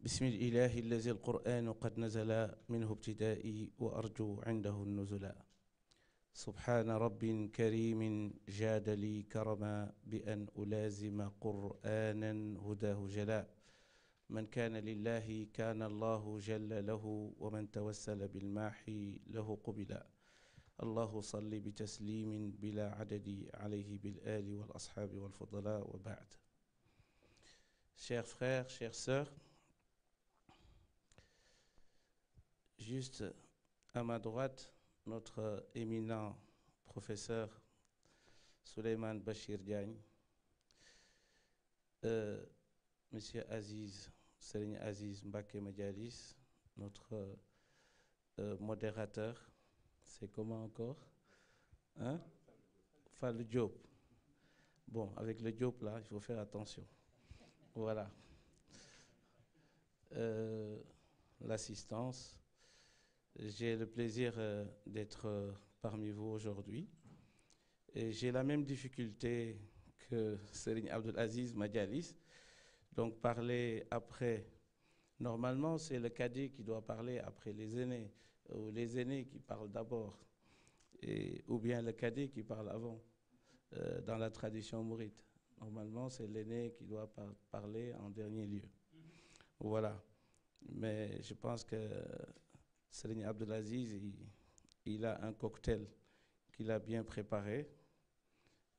بسم الإله الذي القرآن قد نزل منه ابتدائي وأرجو عنده النزلا سبحان رب كريم جاد لي كرما بأن ألازم قرآنا هداه جلا من كان لله كان الله جل له ومن توسل بالماحي له قبلا الله صل بتسليم بلا عدد عليه بالآل والأصحاب والفضلاء وبعد. Chers frères, chères sœurs, juste à ma droite, notre éminent professeur Souleymane Bachir Diagne, Monsieur Aziz, Serigne Aziz Mbacké Madialis, notre modérateur, c'est comment encore? Hein? Fallou Diop. Bon, avec le Diop là, il faut faire attention. Voilà. L'assistance. J'ai le plaisir d'être parmi vous aujourd'hui. Et j'ai la même difficulté que Serigne Abdul Aziz Madialis. Donc parler après, normalement c'est le cadet qui doit parler après les aînés, ou les aînés qui parlent d'abord, ou bien le cadet qui parle avant, dans la tradition mouride. Normalement c'est l'aîné qui doit parler en dernier lieu. Voilà. Mais je pense que Serigne Abdul Aziz, il a un cocktail qu'il a bien préparé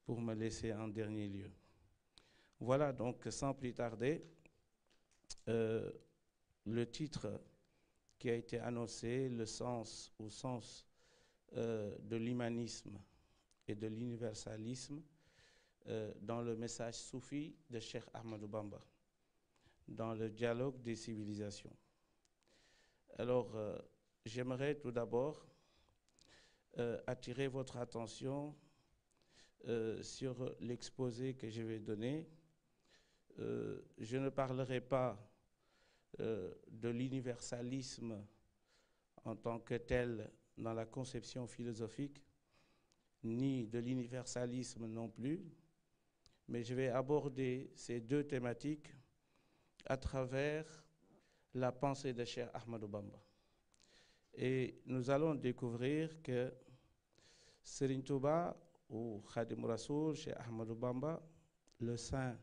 pour me laisser en dernier lieu. Voilà, donc sans plus tarder, le titre qui a été annoncé, le sens de l'humanisme et de l'universalisme dans le message soufi de Cheikh Ahmadou Bamba, dans le dialogue des civilisations. Alors, j'aimerais tout d'abord attirer votre attention sur l'exposé que je vais donner. Je ne parlerai pas de l'universalisme en tant que tel dans la conception philosophique, ni de l'universalisme non plus, mais je vais aborder ces deux thématiques à travers la pensée de Cheikh Ahmadou Bamba. Et nous allons découvrir que Serigne Touba ou Khadim Rassoul, Cheikh Ahmadou Bamba, le saint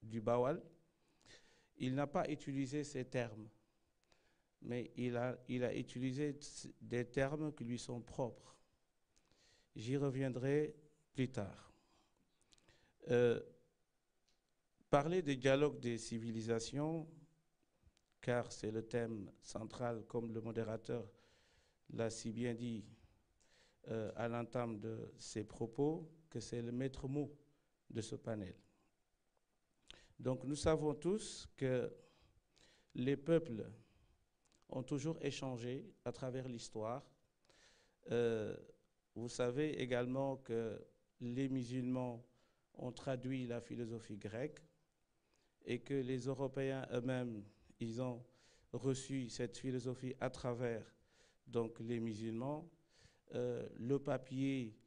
du Bawal, il n'a pas utilisé ces termes, mais il a utilisé des termes qui lui sont propres. J'y reviendrai plus tard. Parler du dialogue des civilisations, car c'est le thème central, comme le modérateur l'a si bien dit à l'entame de ses propos, que c'est le maître mot de ce panel. Donc nous savons tous que les peuples ont toujours échangé à travers l'histoire. Vous savez également que les musulmans ont traduit la philosophie grecque et que les Européens eux-mêmes, ils ont reçu cette philosophie à travers donc les musulmans. Le papier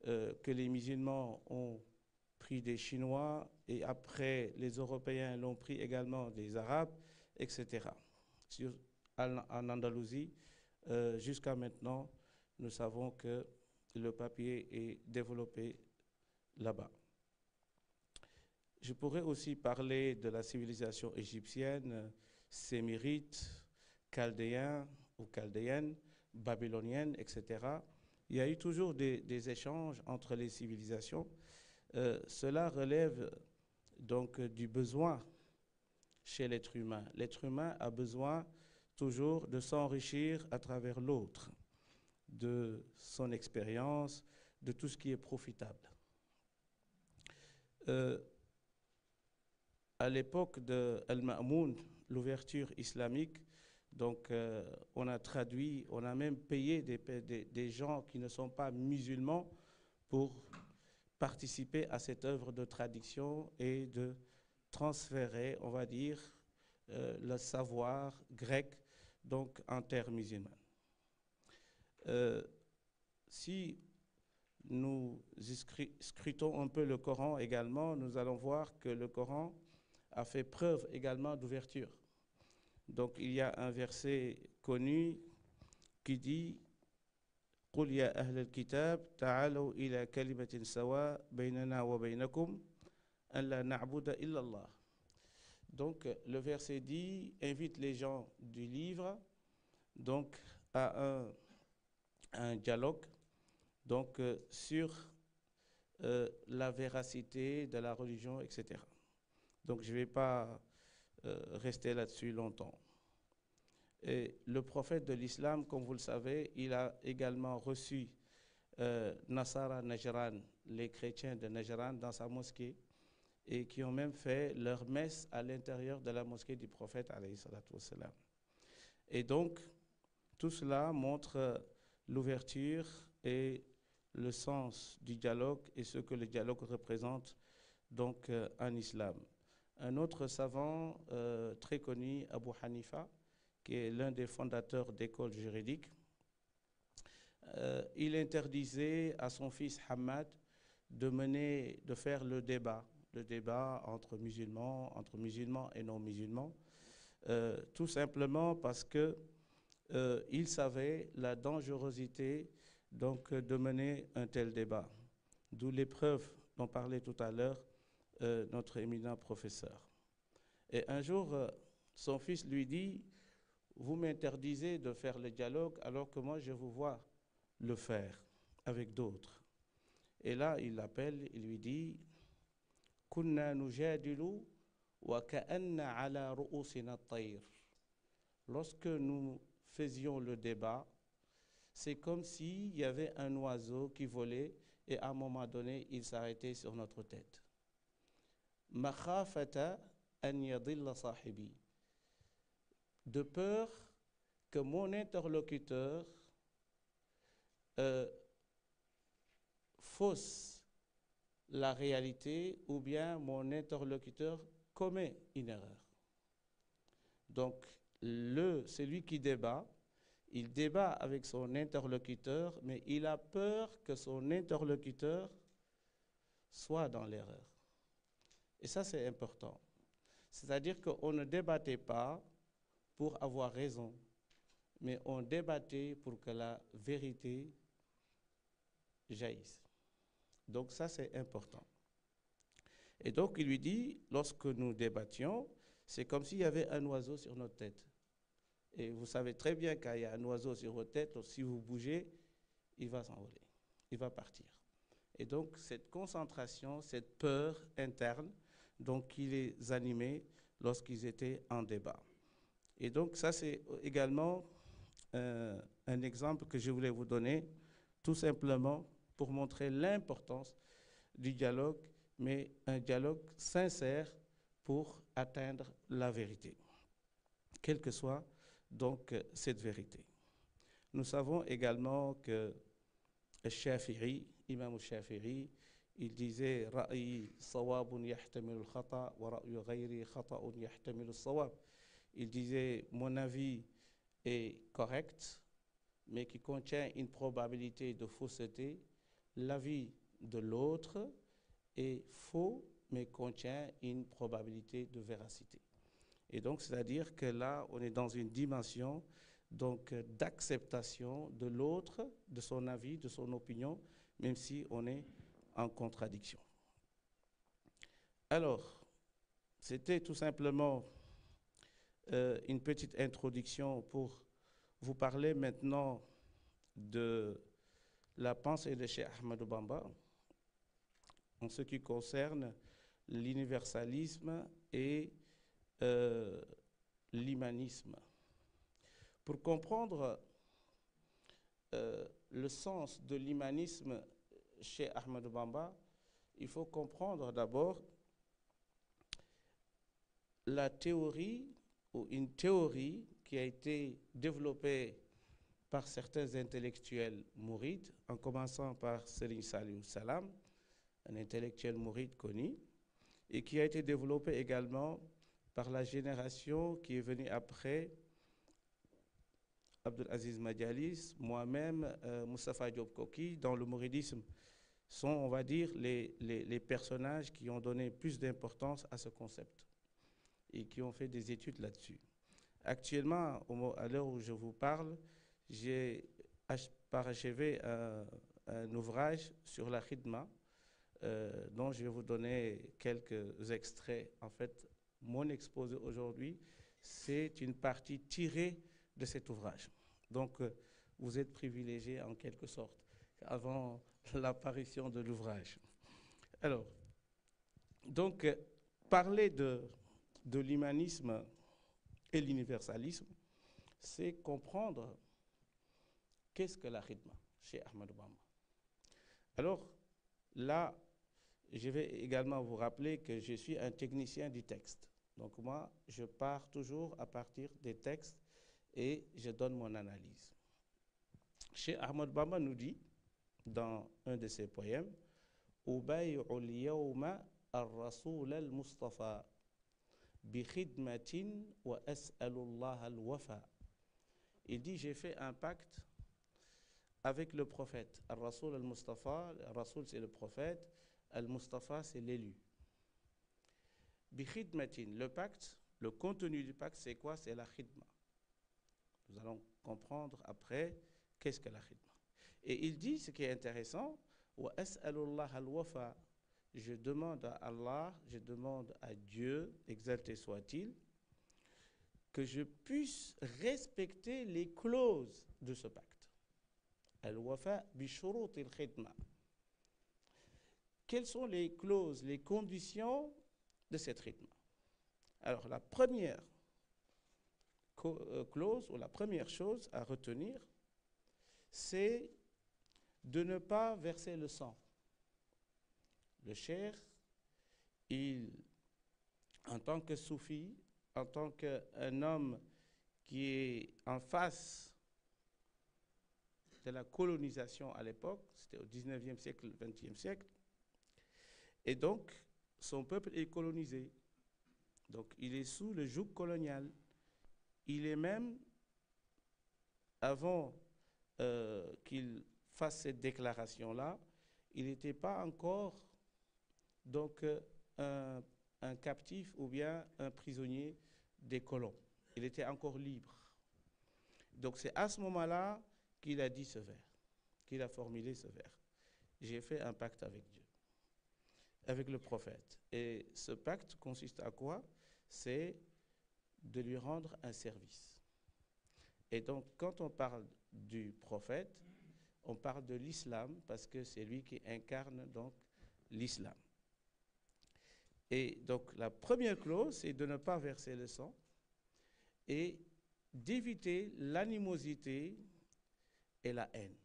que les musulmans ont pris des Chinois et après les Européens l'ont pris également des Arabes, etc. En Andalousie, jusqu'à maintenant, nous savons que le papier est développé là-bas. Je pourrais aussi parler de la civilisation égyptienne, sémérite, chaldéen ou chaldéenne, babylonienne, etc. Il y a eu toujours des échanges entre les civilisations. Cela relève donc du besoin chez l'être humain. L'être humain a besoin toujours de s'enrichir à travers l'autre, de son expérience, de tout ce qui est profitable. À l'époque de Al-Ma'moun, l'ouverture islamique, donc on a traduit, on a même payé des gens qui ne sont pas musulmans pour participer à cette œuvre de traduction et de transférer, on va dire, le savoir grec donc en terre musulmane. Si nous scrutons un peu le Coran également, nous allons voir que le Coran a fait preuve également d'ouverture. Donc il y a un verset connu qui dit قل يا أهل الكتاب تعالوا إلى كلمة سواء بيننا وبينكم ألا نعبد إلا الله. Donc le verset dit invite les gens du livre donc à un dialogue donc sur la véracité de la religion, etc. Donc je ne vais pas rester là-dessus longtemps. Et le prophète de l'islam, comme vous le savez, il a également reçu Nasara Najran, les chrétiens de Najran, dans sa mosquée, et qui ont même fait leur messe à l'intérieur de la mosquée du prophète, alayhi salatu wassalam. Et donc, tout cela montre l'ouverture et le sens du dialogue et ce que le dialogue représente donc en islam. Un autre savant très connu, Abu Hanifa, qui est l'un des fondateurs d'écoles juridiques, il interdisait à son fils Hamad de faire le débat entre musulmans et non musulmans, tout simplement parce que il savait la dangerosité donc de mener un tel débat. D'où l'épreuve dont parlait tout à l'heure notre éminent professeur. Et un jour, son fils lui dit: vous m'interdisez de faire le dialogue alors que moi je vous vois le faire avec d'autres. Et là, il l'appelle, il lui dit: Kunna nujadilu wa ka'anna ala ru'usina at-tayr. Lorsque nous faisions le débat, c'est comme s'il y avait un oiseau qui volait et à un moment donné, il s'arrêtait sur notre tête. Makhafata an yadilla sahibi. De peur que mon interlocuteur fausse la réalité ou bien mon interlocuteur commet une erreur. Donc, celui qui débat, il débat avec son interlocuteur, mais il a peur que son interlocuteur soit dans l'erreur. Et ça, c'est important. C'est-à-dire qu'on ne débattait pas pour avoir raison, mais on débattait pour que la vérité jaillisse. Donc ça, c'est important. Et donc, il lui dit, lorsque nous débattions, c'est comme s'il y avait un oiseau sur notre tête. Et vous savez très bien qu'il y a un oiseau sur votre tête, si vous bougez, il va s'envoler, il va partir. Et donc, cette concentration, cette peur interne, donc, qui les animait lorsqu'ils étaient en débat. Et donc, ça, c'est également un exemple que je voulais vous donner, tout simplement pour montrer l'importance du dialogue, mais un dialogue sincère pour atteindre la vérité, quelle que soit donc cette vérité. Nous savons également que Shafi'i, Imam Shafi'i, il disait Ra'yi sawabun yahtamilu al-khata wa ra'yu ghayri khata'un yahtamilu al-sawab. Il disait mon avis est correct, mais qui contient une probabilité de fausseté. L'avis de l'autre est faux, mais contient une probabilité de véracité. Et donc, c'est-à-dire que là, on est dans une dimension donc d'acceptation de l'autre, de son avis, de son opinion, même si on est en contradiction. Alors, c'était tout simplement une petite introduction pour vous parler maintenant de la pensée de Cheikh Ahmadou Bamba en ce qui concerne l'universalisme et l'humanisme. Pour comprendre le sens de l'humanisme chez Ahmadou Bamba, il faut comprendre d'abord la théorie ou une théorie qui a été développée par certains intellectuels mourides, en commençant par Serigne Saliou Salam, un intellectuel mouride connu, et qui a été développée également par la génération qui est venue après Abdul Aziz Madialis, moi-même, Moustapha Diop Koki. Dans le mouridisme sont, on va dire, les personnages qui ont donné plus d'importance à ce concept et qui ont fait des études là-dessus. Actuellement, à l'heure où je vous parle, j'ai parachevé un ouvrage sur la khidma, dont je vais vous donner quelques extraits. En fait, mon exposé aujourd'hui, c'est une partie tirée de cet ouvrage. Donc, vous êtes privilégié en quelque sorte avant l'apparition de l'ouvrage. Alors, donc, parler de l'humanisme et l'universalisme, c'est comprendre qu'est-ce que la khidma chez Ahmadou Bamba. Alors, là, je vais également vous rappeler que je suis un technicien du texte. Donc moi, je pars toujours à partir des textes et je donne mon analyse. Chez Ahmadou Bamba nous dit, dans un de ses poèmes, Ubay'ul yawma ar-rasoul al-Mustafa bi khidmatin wa as'alullah al-wafa. Il dit, j'ai fait un pacte avec le prophète. Al-Rasoul al-Mustafa, Al-Rasoul c'est le prophète, Al-Mustafa c'est l'élu. Bi khidmatin, le pacte, le contenu du pacte c'est quoi? C'est la khidma. Nous allons comprendre après qu'est-ce que la khidma. Et il dit, ce qui est intéressant, wa as'alullah al-wafa, je demande à Allah, je demande à Dieu, exalté soit-il, que je puisse respecter les clauses de ce pacte. Al-wafa bi shurut al-khidma. Quelles sont les clauses, les conditions de cette khidma? Alors, la première clause ou la première chose à retenir, c'est de ne pas verser le sang. Le cheikh, en tant que soufi, en tant qu'un homme qui est en face de la colonisation à l'époque, c'était au 19e siècle, 20e siècle, et donc son peuple est colonisé. Donc il est sous le joug colonial. Il est même, avant qu'il fasse cette déclaration-là, il n'était pas encore donc un captif ou bien un prisonnier des colons. Il était encore libre. Donc c'est à ce moment-là qu'il a dit ce vers, qu'il a formulé ce vers. J'ai fait un pacte avec Dieu, avec le prophète. Et ce pacte consiste à quoi? C'est de lui rendre un service. Et donc quand on parle du prophète, on parle de l'islam parce que c'est lui qui incarne donc l'islam. Et donc la première clause, c'est de ne pas verser le sang et d'éviter l'animosité et la haine.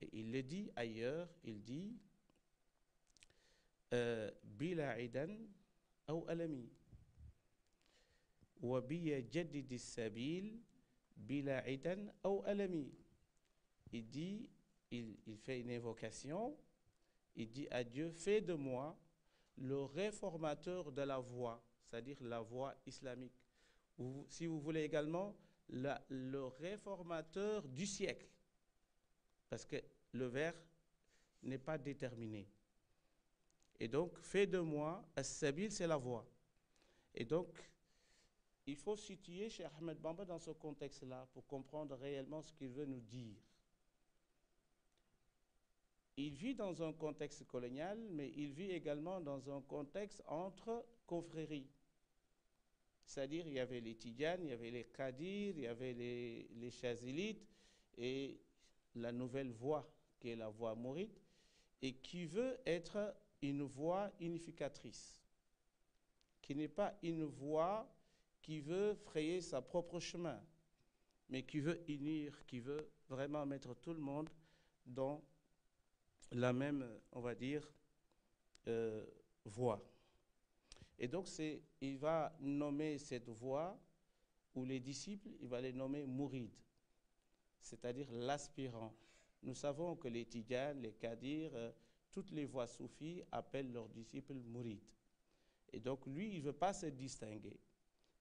Et il le dit ailleurs, il dit bila idan ou alami wa biya jaddid sabil bila idan ou alami. Il dit, il fait une invocation, il dit à Dieu, fais de moi le réformateur de la voie, c'est-à-dire la voie islamique. Ou, si vous voulez également, le réformateur du siècle, parce que le vers n'est pas déterminé. Et donc, fais de moi, as-sabil, c'est la voie. Et donc, il faut situer Cheikh Ahmed Bamba dans ce contexte-là pour comprendre réellement ce qu'il veut nous dire. Il vit dans un contexte colonial, mais il vit également dans un contexte entre confréries. C'est-à-dire, il y avait les Tidjanes, il y avait les Qadirs, il y avait les Chazilites et la nouvelle voie, qui est la voie mouride, et qui veut être une voie unificatrice, qui n'est pas une voie qui veut frayer sa propre chemin, mais qui veut unir, qui veut vraiment mettre tout le monde dans la même, on va dire, voie. Et donc, il va nommer cette voie, ou les disciples, il va les nommer mourides, c'est-à-dire l'aspirant. Nous savons que les Tidjanes, les Qadirs, toutes les voies soufis appellent leurs disciples mourides. Et donc, lui, il ne veut pas se distinguer,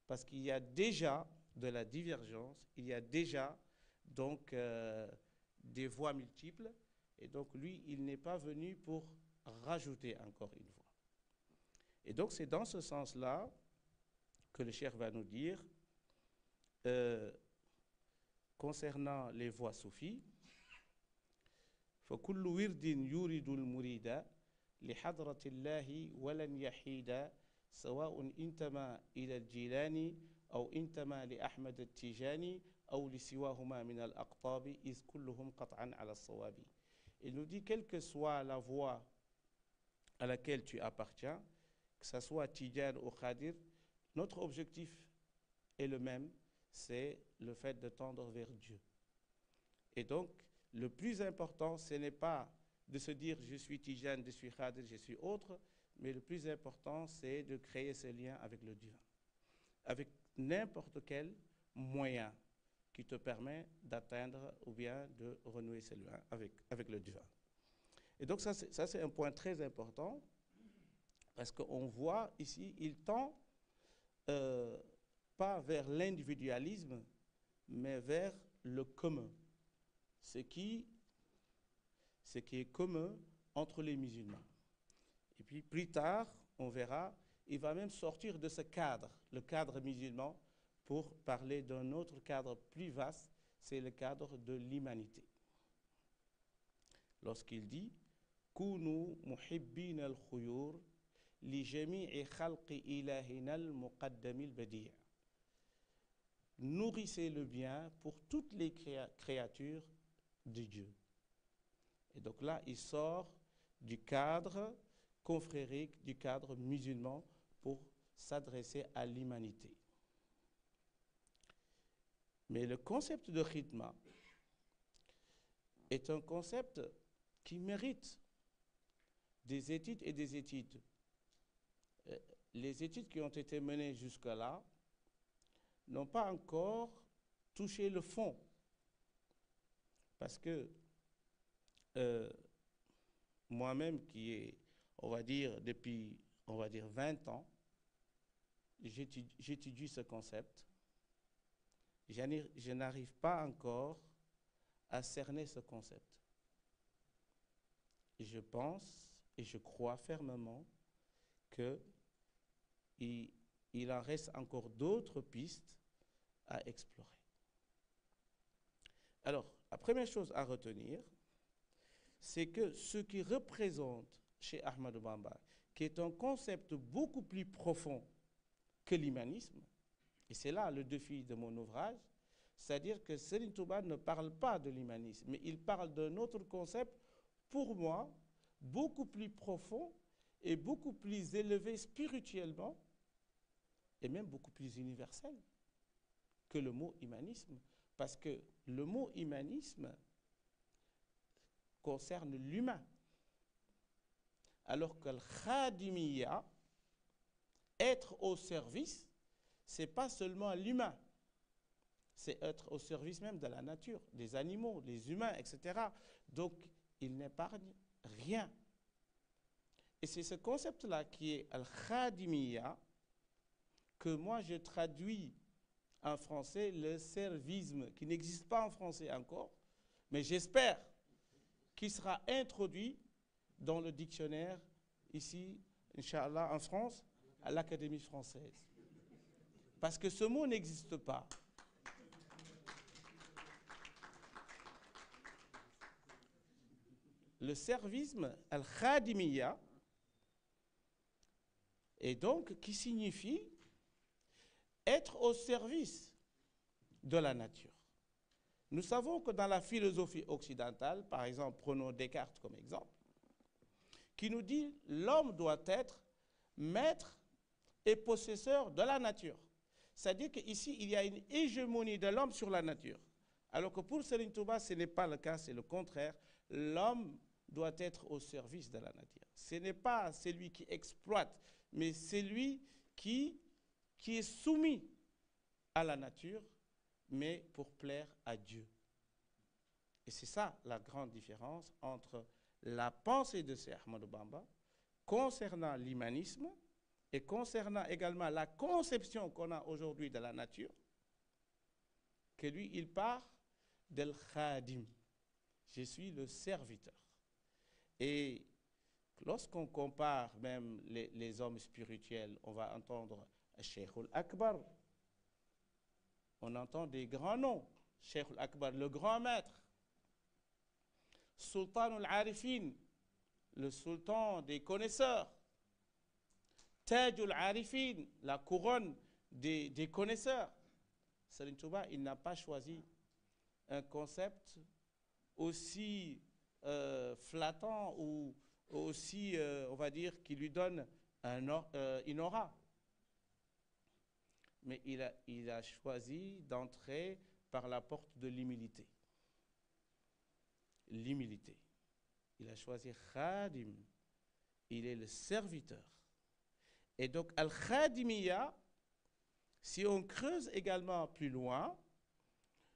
parce qu'il y a déjà de la divergence, il y a déjà donc des voies multiples. Et donc, lui, il n'est pas venu pour rajouter encore une voie. Et donc, c'est dans ce sens-là que le cheikh va nous dire euh, concernant les voies soufis, فكل ورد يورد المريد لحضرة الله ولن يحيد سواء انتمى إلى الجيلاني أو انتمى لأحمد التيجاني أو لسواهما من الأقطاب إذ كلهم قطعا على الصواب. Il nous dit, quelle que soit la voie à laquelle tu appartiens, que ce soit Tijan ou Khadir, notre objectif est le même, c'est le fait de tendre vers Dieu. Et donc, le plus important, ce n'est pas de se dire je suis Tijan, je suis Khadir, je suis autre, mais le plus important, c'est de créer ce lien avec le divin, avec n'importe quel moyen qui te permet d'atteindre ou bien de renouer ce lien avec le divin. Et donc ça c'est un point très important, parce qu'on voit ici, il tend pas vers l'individualisme, mais vers le commun. Ce qui est commun entre les musulmans. Et puis plus tard, on verra, il va même sortir de ce cadre, le cadre musulman, pour parler d'un autre cadre plus vaste, c'est le cadre de l'humanité. Lorsqu'il dit « Kunu muhibbin al-khuyur li jami'i khalqi ilahina al-muqaddami al-badi'» Nourrissez le bien pour toutes les créatures de Dieu. Et donc là, il sort du cadre confrérique, du cadre musulman, pour s'adresser à l'humanité. Mais le concept de khidma est un concept qui mérite des études et des études. Les études qui ont été menées jusque-là n'ont pas encore touché le fond. Parce que moi-même qui est, on va dire, depuis, 20 ans, j'étudie ce concept. Je n'arrive pas encore à cerner ce concept. Et je pense et je crois fermement qu'il en reste encore d'autres pistes à explorer. Alors, la première chose à retenir, c'est que ce qui représente chez Ahmadou Bamba, qui est un concept beaucoup plus profond que l'humanisme, et c'est là le défi de mon ouvrage, c'est-à-dire que Serigne Touba ne parle pas de l'humanisme, mais il parle d'un autre concept, pour moi, beaucoup plus profond et beaucoup plus élevé spirituellement, et même beaucoup plus universel que le mot humanisme. Parce que le mot humanisme concerne l'humain. Alors que le khadimiyya, être au service, ce n'est pas seulement l'humain. C'est être au service même de la nature, des animaux, des humains, etc. Donc, il n'épargne rien. Et c'est ce concept-là qui est al-khadimiyya que moi je traduis en français le servisme, qui n'existe pas en français encore, mais j'espère qu'il sera introduit dans le dictionnaire ici, Inch'Allah, en France, à l'Académie française. Parce que ce mot n'existe pas. Le servisme, al-khadimiyya, et donc qui signifie être au service de la nature. Nous savons que dans la philosophie occidentale, par exemple, prenons Descartes comme exemple, qui nous dit l'homme doit être maître et possesseur de la nature. C'est-à-dire qu'ici, il y a une hégémonie de l'homme sur la nature. Alors que pour Serigne Touba, ce n'est pas le cas, c'est le contraire. L'homme doit être au service de la nature. Ce n'est pas celui qui exploite, mais celui qui est soumis à la nature, mais pour plaire à Dieu. Et c'est ça la grande différence entre la pensée de Cheikh Ahmadou Bamba concernant l'humanisme et concernant également la conception qu'on a aujourd'hui de la nature, que lui, il part del khadim. Je suis le serviteur. Et lorsqu'on compare même les hommes spirituels, on va entendre Cheikh al-Akbar, on entend des grands noms. Cheikh al-Akbar, le grand maître. Sultan al-Arifin, le sultan des connaisseurs. Taj al-Arifin, la couronne des connaisseurs. Serigne Touba, il n'a pas choisi un concept aussi flattant ou aussi, on va dire, qui lui donne une aura. Mais il a choisi d'entrer par la porte de l'humilité. L'humilité. Il a choisi Khadim. Il est le serviteur. Et donc, Al-Khadimiyya, si on creuse également plus loin,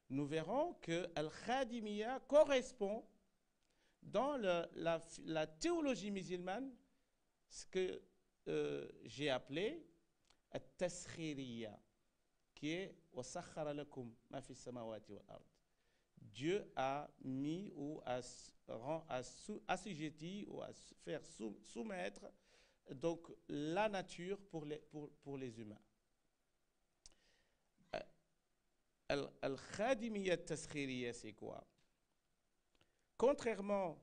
nous verrons que Al-Khadimiyya correspond dans la théologie musulmane, ce que j'ai appelé At-Taskhiriyya, qui est وَسَخَّرَ لَكُمْ مَا فِي السَّمَاوَاتِ وَالْأَرْضِ. Dieu a mis ou a assujetti ou à faire soumettre donc la nature pour les humains. Al-Khadimiyya At-Taskhiriyya, c'est quoi? Contrairement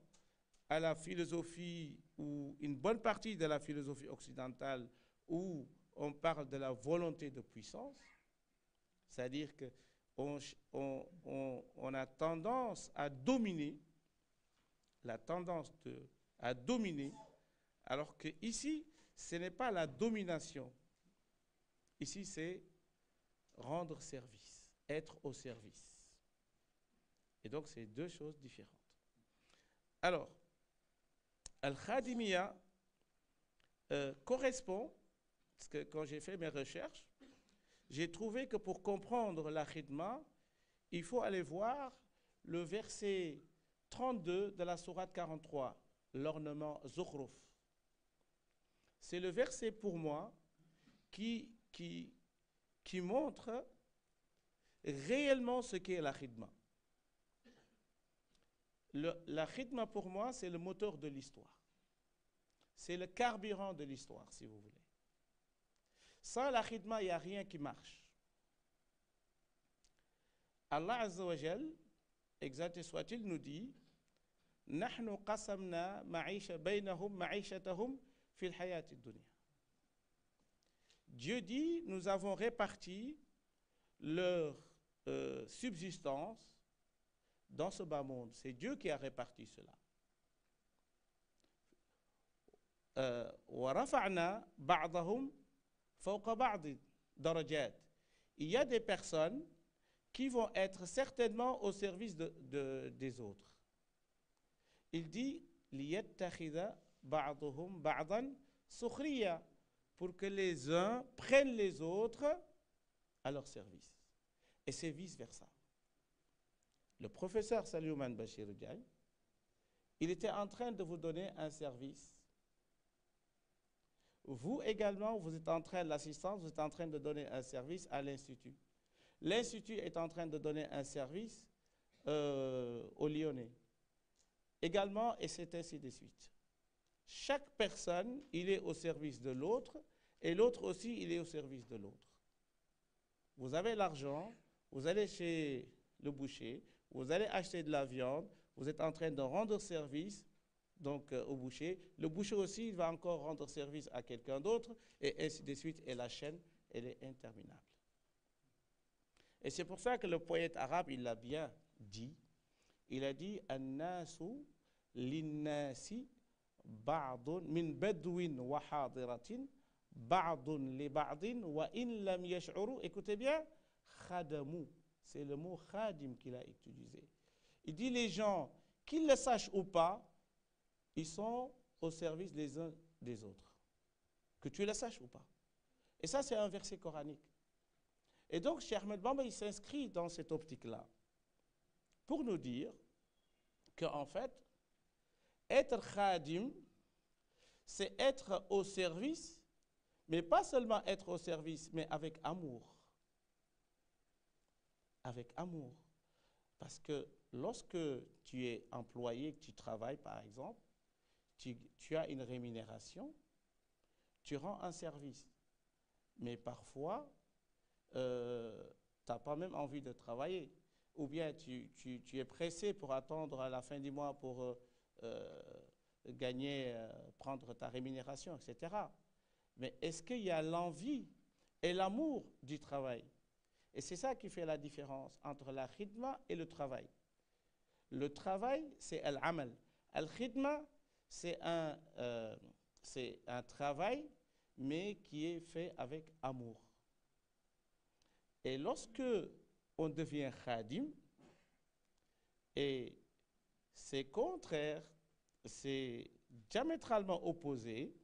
à la philosophie ou une bonne partie de la philosophie occidentale où on parle de la volonté de puissance, c'est-à-dire qu'on a tendance à dominer, à dominer, alors que ici, ce n'est pas la domination. Ici, c'est rendre service, être au service. Et donc, c'est deux choses différentes. Alors, Al-Khadimiyya correspond, parce que quand j'ai fait mes recherches, j'ai trouvé que pour comprendre la khidma, il faut aller voir le verset 32 de la sourate 43, l'ornement Zukhruf. C'est le verset pour moi qui montre réellement ce qu'est la khidma. La khidma pour moi, c'est le moteur de l'histoire. C'est le carburant de l'histoire, si vous voulez. Sans la khidma, il n'y a rien qui marche. Allah Azza wa Jal, exalté soit-il, nous dit Nahnu qasamna ma'isha baynahum ma'ishatahum fil hayati dunya. Dieu dit, nous avons réparti leur subsistance dans ce bas monde. C'est Dieu qui a réparti cela. Wa rafa'na ba'dahum fawqa ba'd darajat. Il y a des personnes qui vont être certainement au service des autres. Il dit liyattakhidha ba'duhum ba'dan sukhriya, pour que les uns prennent les autres à leur service. Et c'est vice-versa. Le professeur Salyouman Bachir Diagne, il était en train de vous donner un service. Vous également, vous êtes en train de l'assistance, vous êtes en train de donner un service à l'Institut. L'Institut est en train de donner un service aux Lyonnais. Également, et c'est ainsi de suite. Chaque personne, il est au service de l'autre, et l'autre aussi, il est au service de l'autre. Vous avez l'argent, vous allez chez le boucher, vous allez acheter de la viande, vous êtes en train de rendre service donc, au boucher. Le boucher aussi, il va encore rendre service à quelqu'un d'autre, et ainsi de suite. Et la chaîne, elle est interminable. Et c'est pour ça que le poète arabe, il l'a bien dit. Il a dit « An-nasu lin-nasi ba'dun min badwin wa hadiratin ba'dun li ba'din wa in lam yash'uru » Écoutez bien, « khadamu ». C'est le mot « khadim » qu'il a utilisé. Il dit les gens, qu'ils le sachent ou pas, ils sont au service les uns des autres. Que tu le saches ou pas. Et ça, c'est un verset coranique. Et donc, Cheikh Ahmed Bamba, il s'inscrit dans cette optique-là pour nous dire qu'en fait, être khadim, c'est être au service, mais pas seulement être au service, mais avec amour. Avec amour. Parce que lorsque tu es employé, que tu travailles par exemple, tu as une rémunération, tu rends un service. Mais parfois, n'as pas même envie de travailler. Ou bien tu es pressé pour attendre à la fin du mois pour gagner, prendre ta rémunération, etc. Mais est-ce qu'il y a l'envie et l'amour du travail? Et c'est ça qui fait la différence entre la khidma et le travail. Le travail, c'est al-amal. Al-khidma, c'est un travail, mais qui est fait avec amour. Et lorsque on devient khadim, et c'est contraire, c'est diamétralement opposé,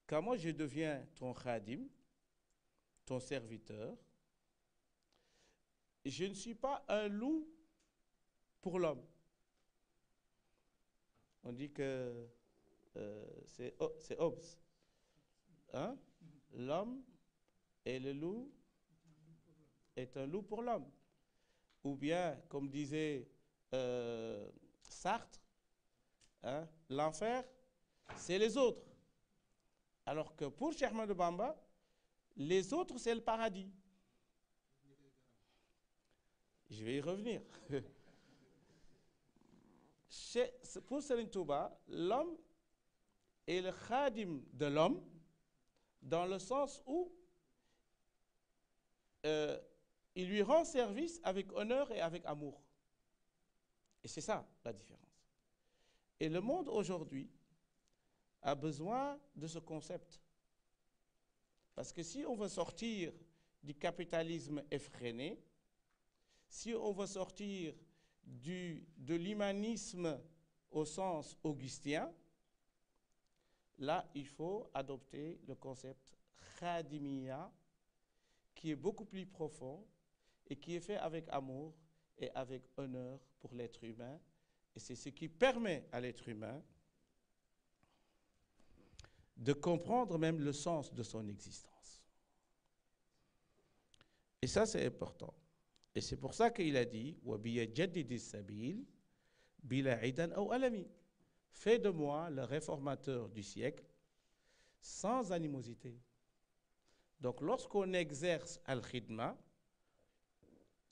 quand moi je deviens ton khadim, ton serviteur, je ne suis pas un loup pour l'homme. On dit que c'est Hobbes. Hein? L'homme et le loup est un loup pour l'homme. Ou bien, comme disait Sartre, hein, l'enfer, c'est les autres. Alors que pour Cheikh Ahmadou Bamba, les autres, c'est le paradis. Je vais y revenir. Pour Serigne Touba, l'homme est le khadim de l'homme dans le sens où il lui rend service avec honneur et avec amour. Et c'est ça la différence. Et le monde aujourd'hui a besoin de ce concept. Parce que si on veut sortir du capitalisme effréné, si on veut sortir de l'humanisme au sens augustin, là, il faut adopter le concept khadimiyya, qui est beaucoup plus profond et qui est fait avec amour et avec honneur pour l'être humain. Et c'est ce qui permet à l'être humain de comprendre même le sens de son existence. Et ça, c'est important. Et c'est pour ça qu'il a dit « Wabiya jaddidi sabil bila idan aw alami » Fais de moi le réformateur du siècle sans animosité. Donc, lorsqu'on exerce al-khidma,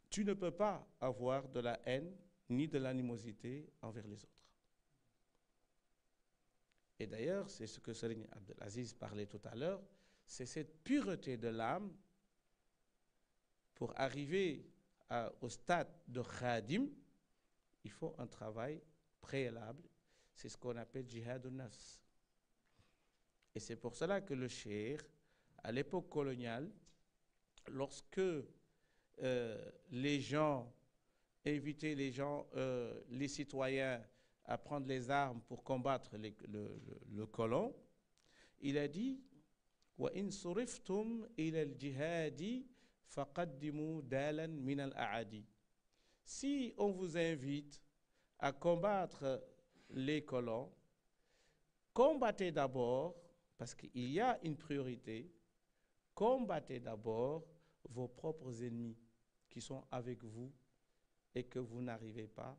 tu ne peux pas avoir de la haine ni de l'animosité envers les autres. Et d'ailleurs, c'est ce que Serigne Abdelaziz parlait tout à l'heure, c'est cette pureté de l'âme pour arriver au stade de khadim, il faut un travail préalable. C'est ce qu'on appelle jihadun nafs. Et c'est pour cela que le cheikh, à l'époque coloniale, lorsque les gens invitaient les citoyens à prendre les armes pour combattre le colon, il a dit wa in suriftum ila al-jihadi faqaddimu dalan min al-a'adi. Si on vous invite à combattre les colons, combattez d'abord, parce qu'il y a une priorité, combattez d'abord vos propres ennemis qui sont avec vous et que vous n'arrivez pas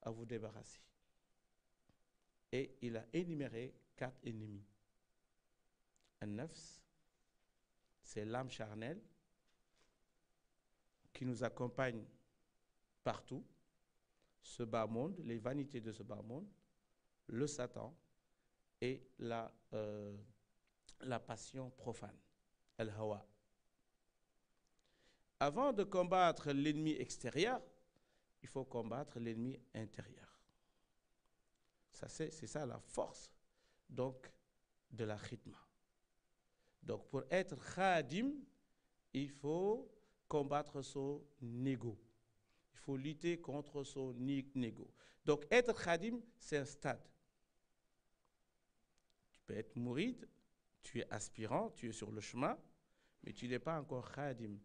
à vous débarrasser. Et il a énuméré 4 ennemis. Un nafs, c'est l'âme charnelle qui nous accompagne partout, ce bas monde, les vanités de ce bas monde, le Satan et la passion profane, al-hawa. Avant de combattre l'ennemi extérieur, il faut combattre l'ennemi intérieur. C'est ça la force donc de la khidma. Donc pour être khadim, il faut combattre son ego. Il faut lutter contre son ego. Donc être khadim, c'est un stade. Tu peux être mouride, tu es aspirant, tu es sur le chemin, mais tu n'es pas encore khadim.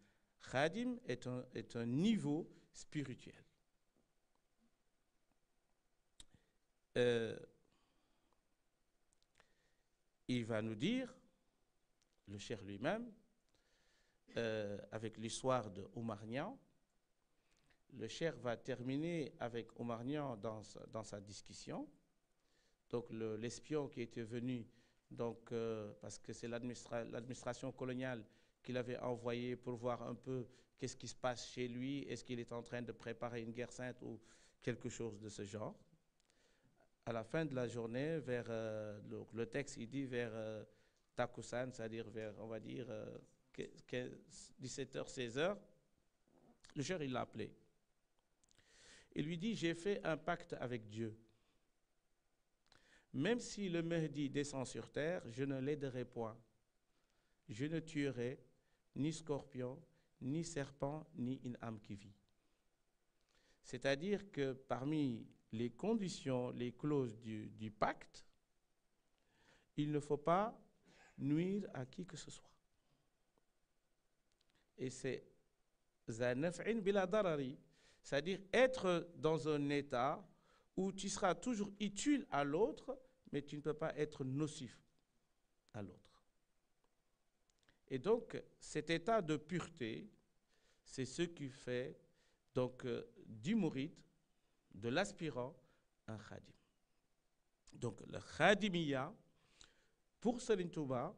Khadim est un niveau spirituel. Il va nous dire, le cheikh lui-même, avec l'histoire de Oumar Niang, le cheikh va terminer avec Oumar Niang dans sa discussion. Donc l'espion qui était venu, donc, parce que c'est l'administration coloniale qu'il avait envoyé pour voir un peu qu'est-ce qui se passe chez lui, est-ce qu'il est en train de préparer une guerre sainte ou quelque chose de ce genre. À la fin de la journée, vers le texte, il dit vers Takusan, c'est-à-dire vers, on va dire, 17h, 16h, le cheikh, il l'a appelé. Il lui dit, j'ai fait un pacte avec Dieu. Même si le Mahdi descend sur terre, je ne l'aiderai point. Je ne tuerai ni scorpion, ni serpent, ni une âme qui vit. C'est-à-dire que parmi les conditions, les clauses du pacte, il ne faut pas nuire à qui que ce soit. Et c'est zanaf'in bila darari, c'est-à-dire être dans un état où tu seras toujours utile à l'autre, mais tu ne peux pas être nocif à l'autre. Et donc, cet état de pureté, c'est ce qui fait donc du mouride, de l'aspirant, un khadim. Donc, le khadimiyya, pour Serigne Touba,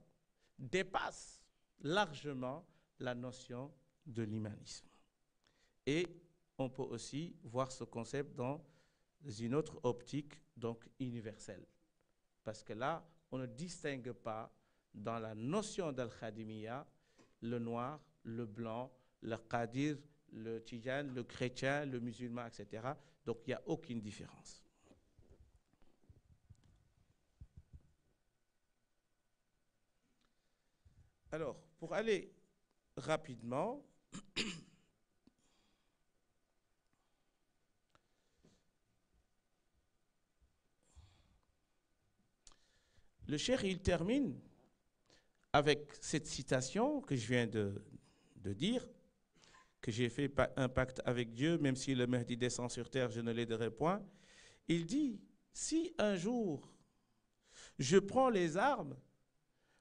dépasse largement la notion de l'humanisme. Et on peut aussi voir ce concept dans une autre optique, donc universelle. Parce que là, on ne distingue pas dans la notion d'al-khadimiyya le noir, le blanc, le qadir, le tijane, le chrétien, le musulman, etc. Donc, il n'y a aucune différence. Alors, pour aller rapidement, le cheikh, il termine avec cette citation que je viens de dire, que j'ai fait un pacte avec Dieu, même si le Mahdi descend sur terre, je ne l'aiderai point. Il dit, si un jour je prends les armes,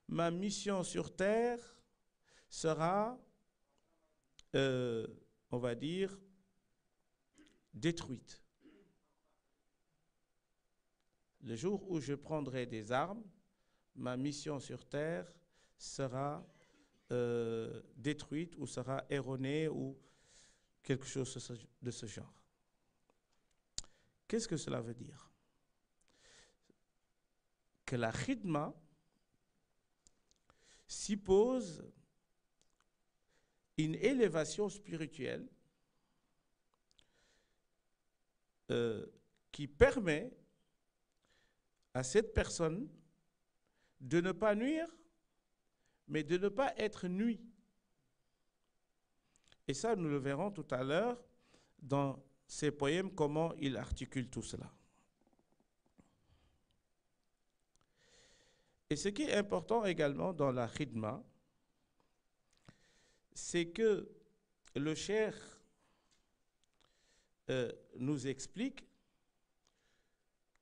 ma mission sur terre sera, on va dire, détruite. Le jour où je prendrai des armes, ma mission sur terre sera détruite ou sera erronée ou quelque chose de ce genre. Qu'est-ce que cela veut dire? Que la khidma suppose une élévation spirituelle qui permet à cette personne de ne pas nuire, mais de ne pas être nui. Et ça, nous le verrons tout à l'heure dans ses poèmes, comment il articule tout cela. Et ce qui est important également dans la khidma, c'est que le cheikh nous explique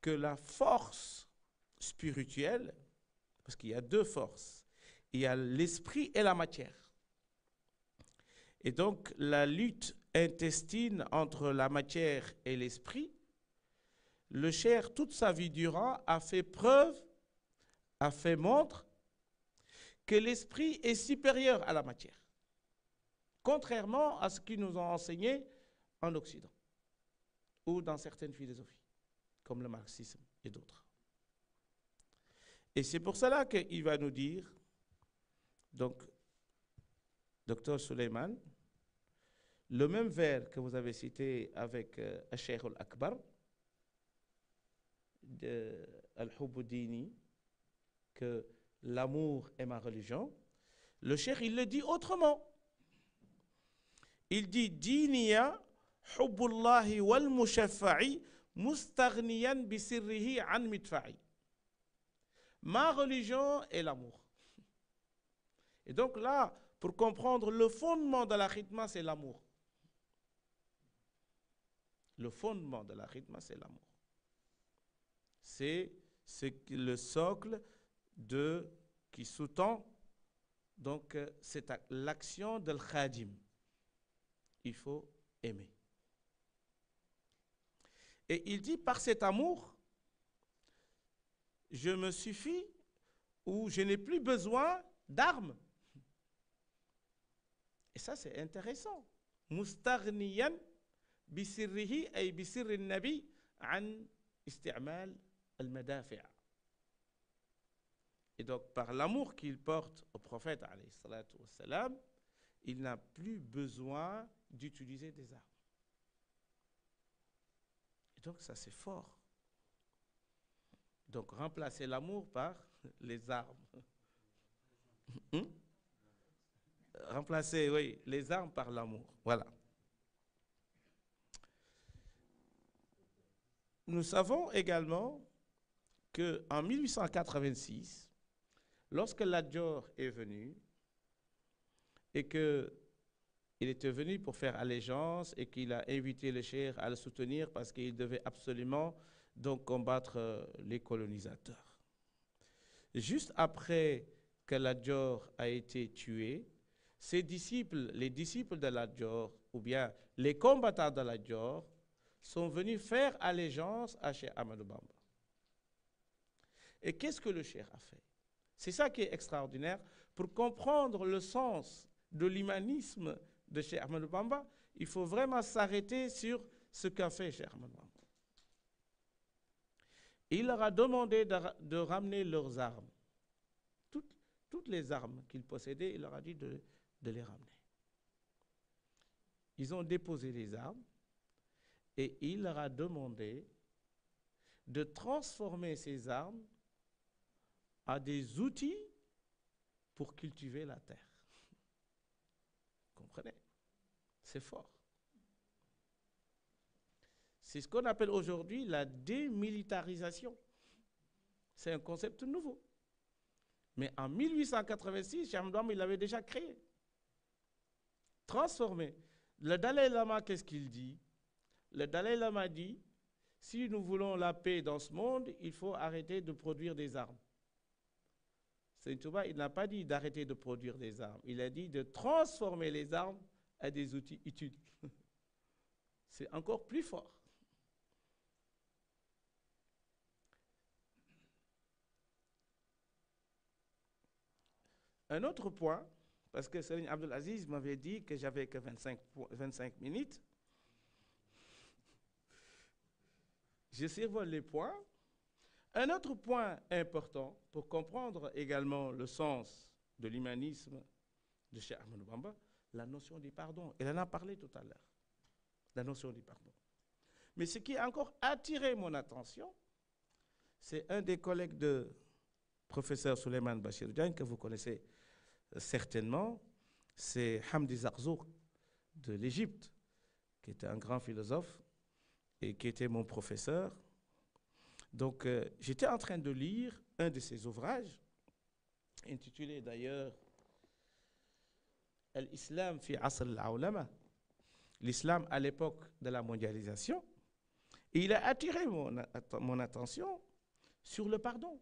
que la force spirituelle, parce qu'il y a deux forces, il y a l'esprit et la matière. Et donc, la lutte intestine entre la matière et l'esprit, le cheikh, toute sa vie durant, a fait preuve, a fait montre que l'esprit est supérieur à la matière, contrairement à ce qu'ils nous ont enseigné en Occident ou dans certaines philosophies, comme le marxisme et d'autres. Et c'est pour cela qu'il va nous dire, donc, Dr Suleiman, le même vers que vous avez cité avec Cheikh al-Akbar, Al-Hubbu Dini, que l'amour est ma religion, le cheikh, il le dit autrement. Il dit Diniya hubbullahi wal mushaffa'i mustaghniyan bi sirrihi an midfa'i. Ma religion est l'amour. Et donc là, pour comprendre le fondement de la khidma, c'est l'amour. Le fondement de la khidma, c'est l'amour. C'est le socle qui sous-tend donc l'action de l'khadim. Il faut aimer. Et il dit, par cet amour, je me suffis ou je n'ai plus besoin d'armes. ça, c'est intéressant. Mustaghniyan bisirrihi ay bisirri nabi an isti'mal al-madafi'. Et donc, par l'amour qu'il porte au prophète, alayhi salatu wassalam, il n'a plus besoin d'utiliser des armes. Et donc, ça, c'est fort. Donc, remplacer l'amour par les armes. Remplacer, oui, les armes par l'amour. Voilà. Nous savons également qu'en 1886, lorsque Lat-Dior est venu et qu'il était venu pour faire allégeance et qu'il a invité le cheikh à le soutenir parce qu'il devait absolument donc combattre les colonisateurs. Juste après que Lat-Dior a été tué, ses disciples, les disciples de Lat-Dior, ou bien les combattants de Lat-Dior, sont venus faire allégeance à Cheikh Ahmadou Bamba. Et qu'est-ce que le cheikh a fait? C'est ça qui est extraordinaire. Pour comprendre le sens de l'humanisme de Cheikh Ahmadou Bamba, il faut vraiment s'arrêter sur ce qu'a fait Cheikh Ahmadou Bamba. Il leur a demandé de ramener leurs armes. Toutes les armes qu'ils possédaient, il leur a dit de les ramener. Ils ont déposé les armes et il leur a demandé de transformer ces armes à des outils pour cultiver la terre. Vous comprenez? C'est fort. C'est ce qu'on appelle aujourd'hui la démilitarisation. C'est un concept nouveau. Mais en 1886, Cheikh Ahmadou Bamba, il l'avait déjà créé. Transformé. Le Dalai Lama, qu'est-ce qu'il dit? Le Dalai Lama dit, si nous voulons la paix dans ce monde, il faut arrêter de produire des armes. Saint Touba, il n'a pas dit d'arrêter de produire des armes. Il a dit de transformer les armes à des outils utiles. C'est encore plus fort. Un autre point, parce que Serigne Abdul Aziz m'avait dit que j'avais que 25 minutes. Je survole les points. Un autre point important pour comprendre également le sens de l'humanisme de Cheikh Ahmadou Bamba, la notion du pardon. Elle en a parlé tout à l'heure, la notion du pardon. Mais ce qui a encore attiré mon attention, c'est un des collègues de professeur Souleymane Bachir Diagne, que vous connaissez certainement, c'est Hamdi Zarzouk de l'Égypte, qui était un grand philosophe et qui était mon professeur. Donc, j'étais en train de lire un de ses ouvrages, intitulé d'ailleurs Al-Islam fi Asr al-Awlama, l'islam à l'époque de la mondialisation. Et il a attiré mon attention sur le pardon.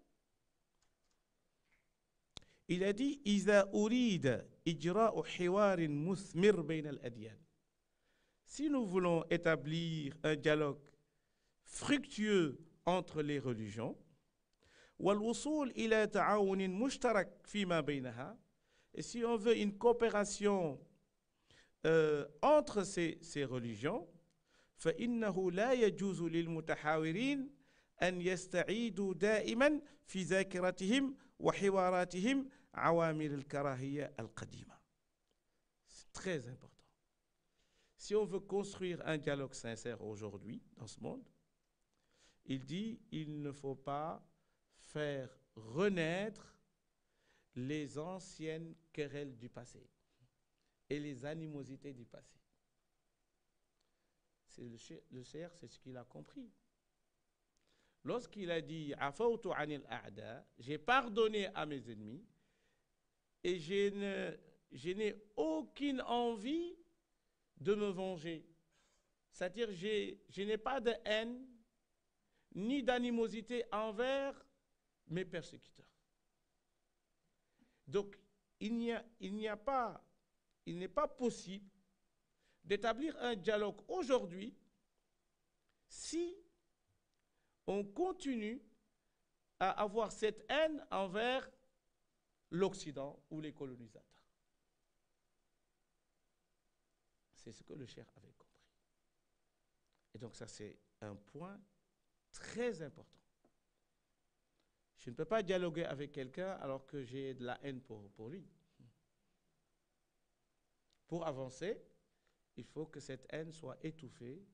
Il a dit إذا أريد إجراء حوار مثمر بين الأديان. Si nous voulons établir un dialogue fructueux entre les religions, والوصول إلى تعاون مشترك فيما بينها, et si on veut une coopération entre ces religions, فإنه لا يجوز للمتحاورين أن يستعيدوا دائما في ذاكرتهم وحواراتهم عوامل الكراهية القديمة. C'est très important. Si on veut construire un dialogue sincère aujourd'hui dans ce monde, il dit il ne faut pas faire renaître les anciennes querelles du passé et les animosités du passé. Le cheikh, c'est ce qu'il a compris. Lorsqu'il a dit « Afawtu anil a'da », j'ai pardonné à mes ennemis et je n'ai aucune envie de me venger. C'est-à-dire je n'ai pas de haine ni d'animosité envers mes persécuteurs. Donc, il n'est pas possible d'établir un dialogue aujourd'hui si on continue à avoir cette haine envers l'Occident ou les colonisateurs. C'est ce que le cheikh avait compris. Et donc ça, c'est un point très important. Je ne peux pas dialoguer avec quelqu'un alors que j'ai de la haine pour lui. Pour avancer, il faut que cette haine soit étouffée.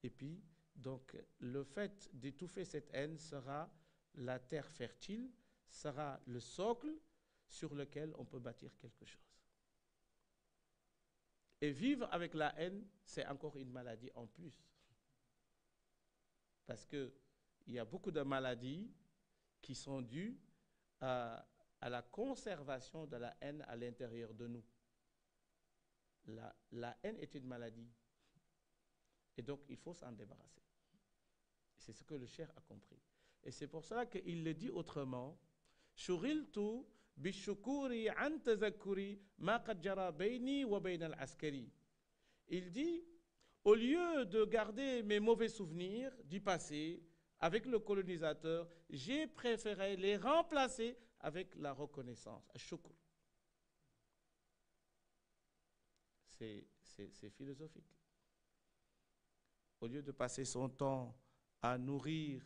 Et puis, donc, le fait d'étouffer cette haine sera la terre fertile, sera le socle sur lequel on peut bâtir quelque chose. Et vivre avec la haine, c'est encore une maladie en plus. Parce qu'il y a beaucoup de maladies qui sont dues à la conservation de la haine à l'intérieur de nous. La haine est une maladie. Et donc, il faut s'en débarrasser. C'est ce que le cheikh a compris. Et c'est pour cela qu'il le dit autrement. Shughiltu bishukuri an tazakkuri ma qad jara bayni wa bayna al-askari. Il dit, au lieu de garder mes mauvais souvenirs du passé avec le colonisateur, j'ai préféré les remplacer avec la reconnaissance. Shukr. C'est philosophique. Au lieu de passer son temps à nourrir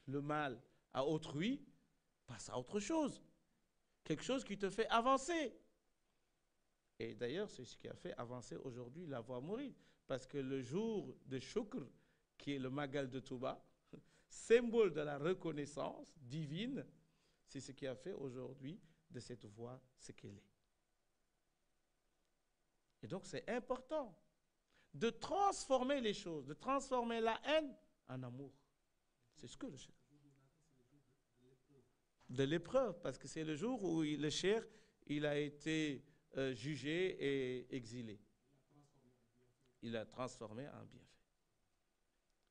le mal à autrui, passe à autre chose. Quelque chose qui te fait avancer. Et d'ailleurs, c'est ce qui a fait avancer aujourd'hui la voie mouride. Parce que le jour de Shukr, qui est le Magal de Touba, symbole de la reconnaissance divine, c'est ce qui a fait aujourd'hui de cette voie ce qu'elle est. Et donc c'est important de transformer les choses, de transformer la haine en amour. C'est ce que le cheikh. De l'épreuve, parce que c'est le jour où le cheikh, il a été jugé et exilé. Il a transformé en bienfait.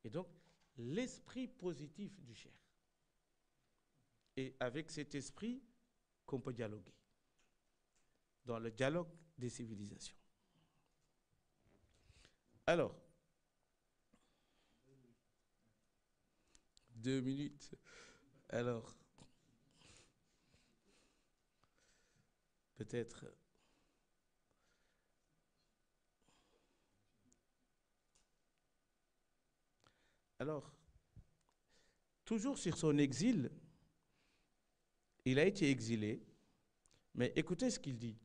Et donc, l'esprit positif du cheikh. Et avec cet esprit qu'on peut dialoguer. Dans le dialogue des civilisations. Alors, 2 minutes. Alors, peut-être... Alors, toujours sur son exil, il a été exilé, mais écoutez ce qu'il dit.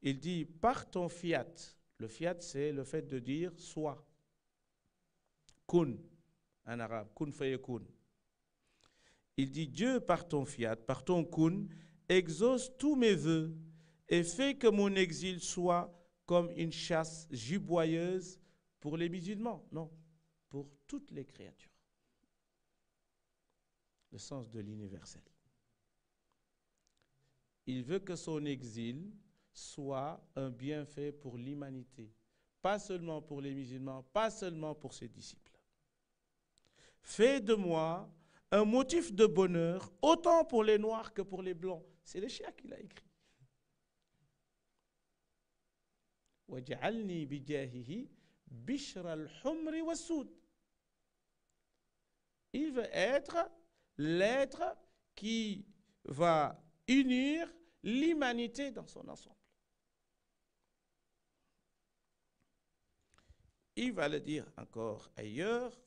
Il dit, par ton fiat. Le fiat, c'est le fait de dire soit. Kun, en arabe, kun fayakun. Il dit, Dieu, par ton fiat, par ton kun, exauce tous mes vœux et fait que mon exil soit comme une chasse giboyeuse pour les musulmans. Non, pour toutes les créatures. Le sens de l'universel. Il veut que son exil soit un bienfait pour l'humanité, pas seulement pour les musulmans, pas seulement pour ses disciples. Fais de moi un motif de bonheur, autant pour les noirs que pour les blancs. C'est le cheikh qui l'a écrit. وَجَعَلْنِي بِجَاهِهِ بِشْرَ الْحُمْرِ وَالسُّودِ. Il veut être l'être qui va unir l'humanité dans son ensemble. Il va le dire encore ailleurs.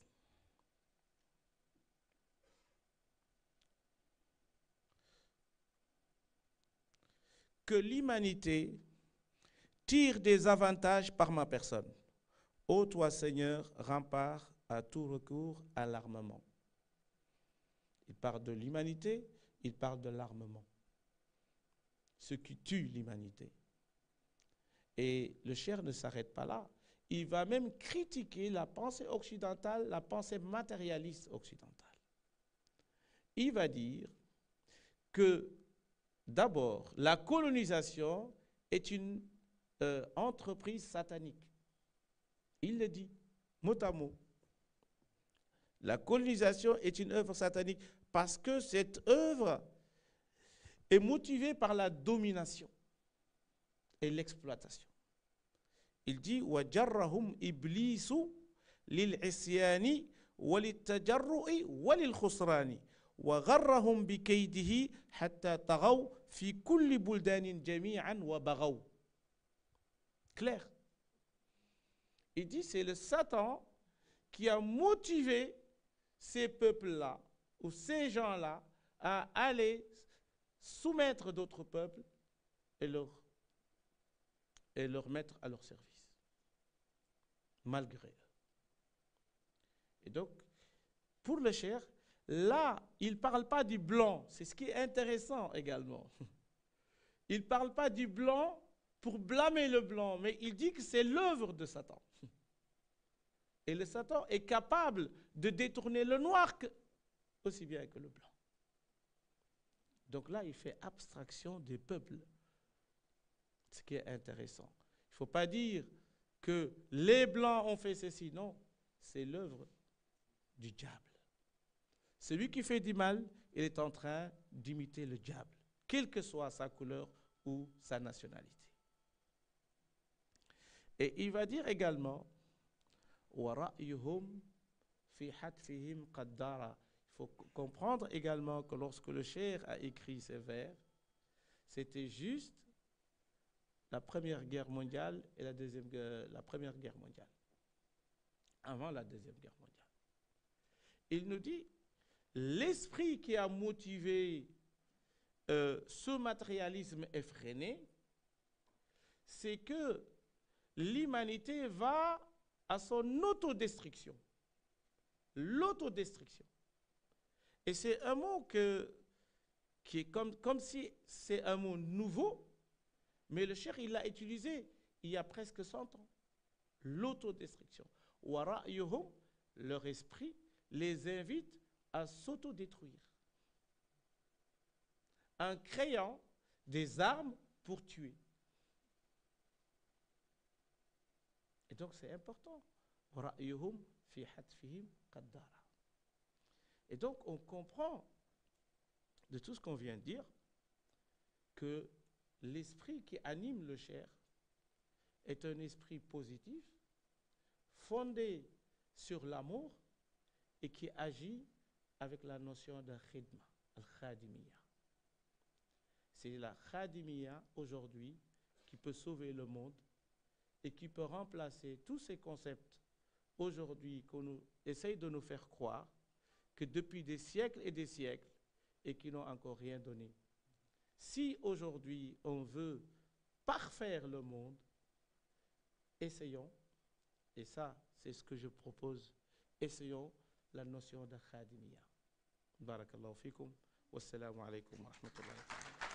Que l'humanité tire des avantages par ma personne. Ô toi, Seigneur, rempart à tout recours à l'armement. Il parle de l'humanité, il parle de l'armement. Ce qui tue l'humanité. Et le cheikh ne s'arrête pas là. Il va même critiquer la pensée occidentale, la pensée matérialiste occidentale. Il va dire que d'abord, la colonisation est une entreprise satanique. Il le dit, mot à mot. La colonisation est une œuvre satanique parce que cette œuvre est motivée par la domination et l'exploitation. Il dit وَجَرَّهُمْ إِبْلِيسُ لِلْعِصْيَانِ وَلِلتَّجَرُّءِ وَلِلْخُسْرَانِ وَغَرَّهُمْ بِكَيْدِهِ حَتَّى طَغَوْا فِي كُلِّ بُلْدَانٍ جَمِيعًا وَبَغَوْا. Clair. Il dit c'est le Satan qui a motivé ces peuples-là, ou ces gens-là, à aller soumettre d'autres peuples et leur mettre à leur service, malgré eux. Et donc, pour le cheikh, là, il ne parle pas du blanc. C'est ce qui est intéressant également. Il ne parle pas du blanc pour blâmer le blanc, mais il dit que c'est l'œuvre de Satan. Et le Satan est capable de détourner le noir aussi bien que le blanc. Donc là, il fait abstraction des peuples. Ce qui est intéressant. Il ne faut pas dire que les blancs ont fait ceci. Non, c'est l'œuvre du diable. Celui qui fait du mal, il est en train d'imiter le diable, quelle que soit sa couleur ou sa nationalité. Et il va dire également, وَرَأْيُهُمْ فِي حَتْفِهِمْ قَدْ دَارَ. Il faut comprendre également que lorsque le cheikh a écrit ces vers, c'était juste la Première Guerre mondiale et la Première Guerre mondiale, avant la Deuxième Guerre mondiale. Il nous dit, l'esprit qui a motivé ce matérialisme effréné, c'est que l'humanité va à son autodestruction. L'autodestruction. Et c'est un mot qui est comme si c'est un mot nouveau, mais le cheikh, il l'a utilisé il y a presque 100 ans. L'autodestruction. Wara'yuhum, leur esprit, les invite à s'autodétruire en créant des armes pour tuer. Et donc c'est important. Wara'yuhum fi hatfihim qaddara. Et donc on comprend de tout ce qu'on vient de dire que l'esprit qui anime le cheikh est un esprit positif, fondé sur l'amour et qui agit avec la notion de khidma, al-khadimiyya. C'est la khadimiyya aujourd'hui qui peut sauver le monde et qui peut remplacer tous ces concepts aujourd'hui qu'on essaye de nous faire croire que depuis des siècles et des siècles et qui n'ont encore rien donné. Si aujourd'hui on veut parfaire le monde, essayons, et ça c'est ce que je propose, essayons la notion de khadimiyya. Barakallahu fikum, wassalamu alaikum wa rahmatullahi wa barakatuh.